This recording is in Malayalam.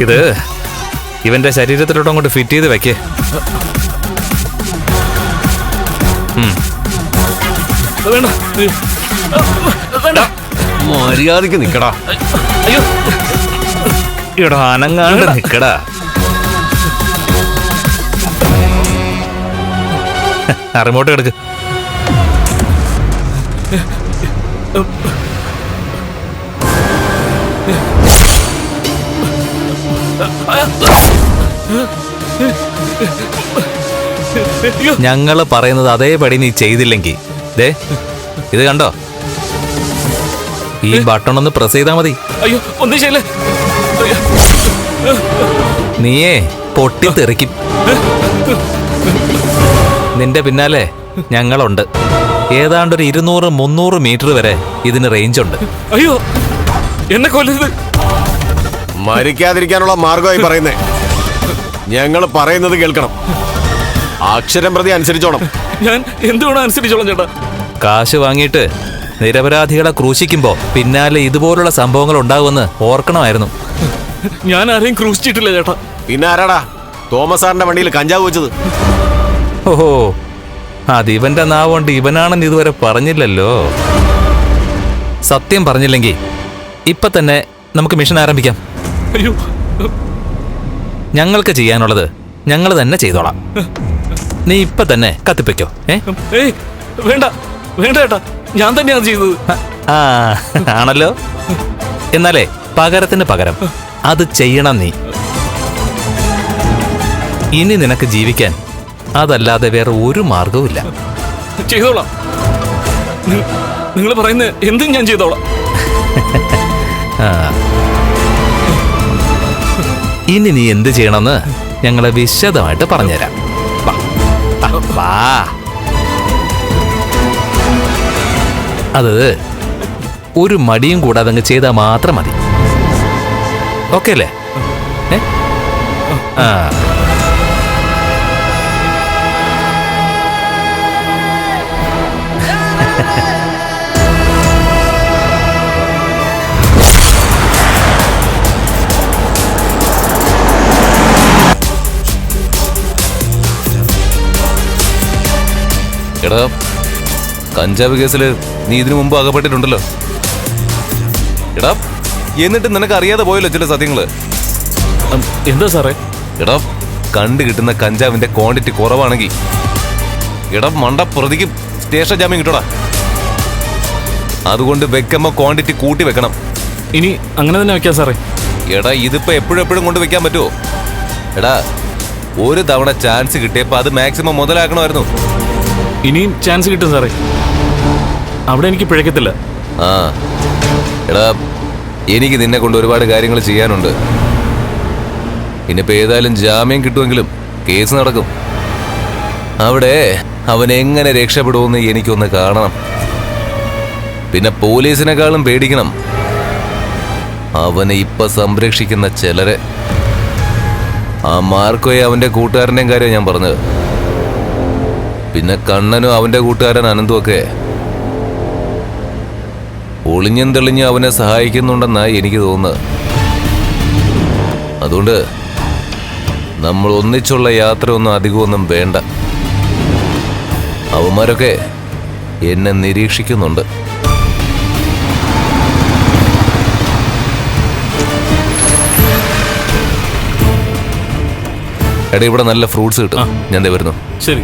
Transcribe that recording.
ഇത് ഇവന്റെ ശരീരത്തിലോട്ട് അങ്ങോട്ട് ഫിറ്റ് ചെയ്ത് വെക്കേ. വേണ്ട വേണ്ട, മര്യാദക്ക് നിക്കടാ. അയ്യോ ഇവിടെ അനങ്ങാണ്ട് നിക്കടാ. റിമോട്ട് എടുക്ക്. ഞങ്ങള് പറയുന്നത് അതേപടി നീ ചെയ്തില്ലെങ്കിൽ ദേ ഇത് കണ്ടോ, ഈ ബട്ടൺ ഒന്ന് പ്രസ് ചെയ്താ മതി. അയ്യോ ഒന്നും ചെയ്യല്ലേ. നീയേ പൊട്ടിത്തെറിക്കും. നിന്റെ പിന്നാലെ ഞങ്ങളുണ്ട്. ഏതാണ്ടൊരു 200-300 മീറ്റർ വരെ ഇതിന് റേഞ്ച് ഉണ്ട്. അയ്യോ എന്നെ കൊല്ലരുത്. മരിക്കാതിരിക്കാനുള്ള മാർഗമായി പറയുന്നേ. ഞങ്ങൾ പറയുന്നത് കേൾക്കണം, അക്ഷരം പ്രതി അനുസരിച്ചോണം. ഞാൻ എന്തുവേണം അനുസരിച്ചോളാം ചേട്ടാ. കാശ് വാങ്ങിയിട്ട് നിരപരാധികളെ ക്രൂശിക്കുമ്പോ പിന്നാലെ ഇതുപോലുള്ള സംഭവങ്ങൾ ഉണ്ടാകുമെന്ന് ഓർക്കണമായിരുന്നു. ഞാൻ ആരെയും ക്രൂശിച്ചിട്ടില്ല ചേട്ടാ. പിന്നെ ആരാടാ തോമസ് സാറിന്റെ വണ്ടിയിൽ കഞ്ചാവ് വെച്ചത്? ഓഹോ, അതിവന്റെ നാവുകൊണ്ട് ഇവനാണെന്ന് ഇതുവരെ പറഞ്ഞില്ലല്ലോ. സത്യം പറഞ്ഞില്ലെങ്കിൽ ഇപ്പൊ തന്നെ നമുക്ക് മിഷൻ ആരംഭിക്കാം. അയ്യോ, ഞങ്ങൾക്ക് ചെയ്യാനുള്ളത് ഞങ്ങൾ തന്നെ ചെയ്തോളാം. നീ ഇപ്പൊ തന്നെ കത്തിപ്പിക്കോ. ഏയ് വേണ്ട വേണ്ട ചേട്ടാ, ഞാൻ തന്നെയാണ് ചെയ്തത്. ആ ആണല്ലോ. എന്നാലേ പകരത്തിന് പകരം അത് ചെയ്യണം നീ. ഇനി നിനക്ക് ജീവിക്കാൻ അതല്ലാതെ വേറെ ഒരു മാർഗവും ഇല്ല. ചെയ്തോളാം. നിങ്ങൾ പറയുന്ന എന്തും ഞാൻ ചെയ്തോളാം. ഇനി നീ എന്ത് ചെയ്യണമെന്ന് ഞങ്ങളെ വിശദമായിട്ട് പറഞ്ഞുതരാം. വാ. അത് ഒരു മടിയും കൂടാതെ അങ്ങ് ചെയ്താൽ മാത്രം മതി. ഓക്കെ അല്ലേ? ആ എടാ, കഞ്ചാവ് കേസിൽ നീ ഇതിനു മുമ്പ് അകപ്പെട്ടിട്ടുണ്ടല്ലോ. എടാ, എന്നിട്ട് നിനക്ക് അറിയാതെ പോയല്ലോ ചില സത്യങ്ങള്. എന്താ സാറേ? എടാ, കണ്ടു കിട്ടുന്ന കഞ്ചാവിന്റെ ക്വാണ്ടിറ്റി കുറവാണെങ്കിൽ എടാ മണ്ട പ്രതിക്ക് സ്റ്റേഷൻ ജാമ്യം കിട്ടടാ. അതുകൊണ്ട് വെക്കുമ്പോ ക്വാണ്ടിറ്റി കൂട്ടി വെക്കണം. ഇനി അങ്ങനെ തന്നെ വെക്കാം സാറേ. എടാ, ഇതിപ്പോ എപ്പോഴും കൊണ്ട് വെക്കാൻ പറ്റുമോ? എടാ, ഒരു തവണ ചാൻസ് കിട്ടിയപ്പോ അത് മാക്സിമം മുതലാക്കണമായിരുന്നു. ഇനിയും ചാൻസ് കിട്ടും സാറേ, അവിടെ എനിക്ക് പിഴക്കത്തില്ല. ആ എടാ, എനിക്ക് നിന്നെ കൊണ്ട് ഒരുപാട് കാര്യങ്ങൾ ചെയ്യാനുണ്ട്. ഇനിയിപ്പോ ഏതായാലും ജാമ്യം കിട്ടുമെങ്കിലും കേസ് നടക്കും. അവിടെ അവൻ എങ്ങനെ രക്ഷപ്പെടുമെന്ന് എനിക്കൊന്ന് കാണണം. പിന്നെ പോലീസിനെക്കാളും പേടിക്കണം അവനെ ഇപ്പൊ സംരക്ഷിക്കുന്ന ചിലരെ. ആ മാർക്കോയെ അവന്റെ കൂട്ടുകാരൻ്റെയും കാര്യം ഞാൻ പറഞ്ഞത്. പിന്നെ കണ്ണനും അവന്റെ കൂട്ടുകാരൻ അനന്തുമൊക്കെ ഒളിഞ്ഞും തെളിഞ്ഞും അവനെ സഹായിക്കുന്നുണ്ടെന്നാണ് എനിക്ക് തോന്നുന്നത്. അതുകൊണ്ട് നമ്മൾ ഒന്നിച്ചുള്ള യാത്ര ഒന്നും അധികമൊന്നും വേണ്ട. അവന്മാരൊക്കെ എന്നെ നിരീക്ഷിക്കുന്നുണ്ട്. എടാ, ഇവിടെ നല്ല ഫ്രൂട്ട്സ് കിട്ടും. ഞാൻ ദേ വരുന്നു. ശരി.